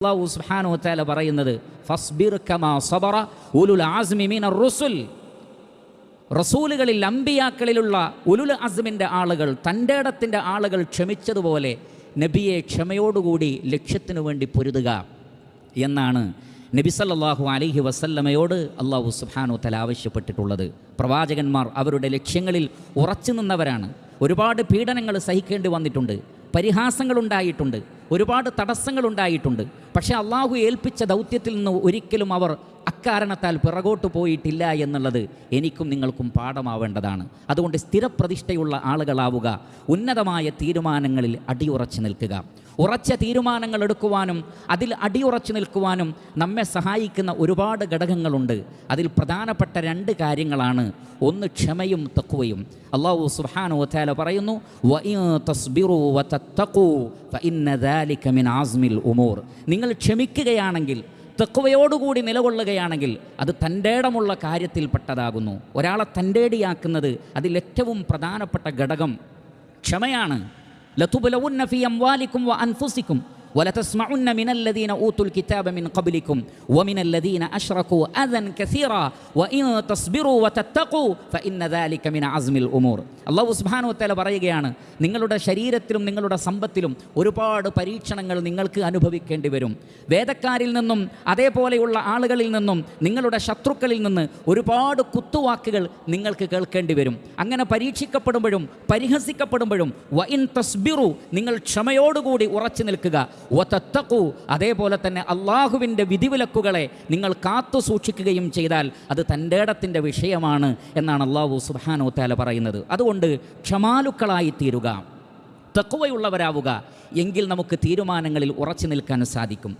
അല്ലാഹു സുബ്ഹാനഹു വ തആല പറയുന്നത് ഫസ്ബിർ കമാ സബറ ഉലുൽ അസ്മി മിനർ റുസുൽ. റസൂലുകളിൽ അമ്പിയാക്കളിലുള്ള ഉലുൽ അസ്മിൻ്റെ ആളുകൾ, തൻ്റെ ഇടത്തിൻ്റെ ആളുകൾ ക്ഷമിച്ചതുപോലെ നബിയെ ക്ഷമയോടുകൂടി ലക്ഷ്യത്തിനു വേണ്ടി പൊരുതുക എന്നാണ് നബി സല്ലല്ലാഹു അലൈഹി വസല്ലമയോട് അല്ലാഹു സുബ്ഹാനഹു വ തആല ആവശ്യപ്പെട്ടിട്ടുള്ളത്. പ്രവാചകന്മാർ അവരുടെ ലക്ഷ്യങ്ങളിൽ ഉറച്ചു നിന്നവരാണ്. ഒരുപാട് പീഡനങ്ങൾ സഹിക്കേണ്ടി വന്നിട്ടുണ്ട്, പരിഹാസങ്ങളുണ്ടായിട്ടുണ്ട്, ഒരുപാട് തടസ്സങ്ങളുണ്ടായിട്ടുണ്ട്. പക്ഷേ അള്ളാഹു ഏൽപ്പിച്ച ദൗത്യത്തിൽ നിന്ന് ഒരിക്കലും അവർ അക്കാരണത്താൽ പിറകോട്ട് പോയിട്ടില്ല എന്നുള്ളത് എനിക്കും നിങ്ങൾക്കും പാഠമാവേണ്ടതാണ്. അതുകൊണ്ട് സ്ഥിരപ്രതിഷ്ഠയുള്ള ആളുകളാവുക, ഉന്നതമായ തീരുമാനങ്ങളിൽ അടിയുറച്ചു നിൽക്കുക. ഉറച്ച തീരുമാനങ്ങൾ എടുക്കുവാനും അതിൽ അടിയുറച്ചു നിൽക്കുവാനും നമ്മെ സഹായിക്കുന്ന ഒരുപാട് ഘടകങ്ങളുണ്ട്. അതിൽ പ്രധാനപ്പെട്ട രണ്ട് കാര്യങ്ങളാണ്. ഒന്ന് ക്ഷമയും തഖ്വയും. അല്ലാഹു സുബ്ഹാനഹു വ തആല പറയുന്നു, വഇൻ തസ്ബിറു വതത്തഖൂ ഫഇന്ന ദാലിക മിൻ അസ്മിൽ ഉമൂർ. നിങ്ങൾ ക്ഷമിക്കുകയാണെങ്കിൽ, തഖ്വയോടുകൂടി നിലകൊള്ളുകയാണെങ്കിൽ അത് തൻ്റെടമുള്ള കാര്യത്തിൽപ്പെട്ടതാകുന്നു. ഒരാളെ തൻ്റേടിയാക്കുന്നത് അതിലേറ്റവും പ്രധാനപ്പെട്ട ഘടകം ക്ഷമയാണ്. ലതുബ്ലവുന്ന ഫീ അംവാലിക്കും വ അൻഫുസിക്കും വലതസ്മഉന്ന മിനല്ലദീന ഊതുൽ കിതാബ മിൻ ഖബ്ലിക്കും വമിനല്ലദീന അശ്റകൂ അദൻ കസീറാ വഇൻ തസ്ബിറൂ വതത്തഖൂ ഫഇന്ന ദാലിക മിൻ അസ്മിൽ ഉമൂർ. അല്ലാഹു സുബ്ഹാനഹു വ തആല പറയുകയാണ്, നിങ്ങളുടെ ശരീരത്തിലും നിങ്ങളുടെ സമ്പത്തിലും ഒരുപാട് പരീക്ഷണങ്ങൾ നിങ്ങൾക്ക് അനുഭവിക്കേണ്ടി വരും. വേദക്കാരിൽ നിന്നും അതേപോലെയുള്ള ആളുകളിൽ നിന്നും നിങ്ങളുടെ ശത്രുക്കളിൽ നിന്ന് ഒരുപാട് കുത്തുവാക്കുകൾ നിങ്ങൾക്ക് കേൾക്കേണ്ടി വരും. അങ്ങനെ പരീക്ഷിക്കപ്പെടുമ്പോഴും പരിഹസിക്കപ്പെടുമ്പോഴും വഇൻ തസ്ബിറൂ, നിങ്ങൾ ക്ഷമയോടുകൂടി ഉറച്ചു നിൽക്കുക, വതത്തഖൂ, അതേപോലെ തന്നെ അള്ളാഹുവിൻ്റെ വിധിവിലക്കുകളെ നിങ്ങൾ കാത്തു സൂക്ഷിക്കുകയും ചെയ്താൽ അത് തൻ്റെ ഇടത്തിൻ്റെ വിഷയമാണ് എന്നാണ് അല്ലാഹു സുബ്ഹാനഹു വ തആല പറയുന്നത്. അതുകൊണ്ട് ക്ഷമാലുക്കളായി തീരുക, തഖ്വയുള്ളവരാവുക, എങ്കിൽ നമുക്ക് തീരുമാനങ്ങളിൽ ഉറച്ചു നിൽക്കാൻ സാധിക്കും.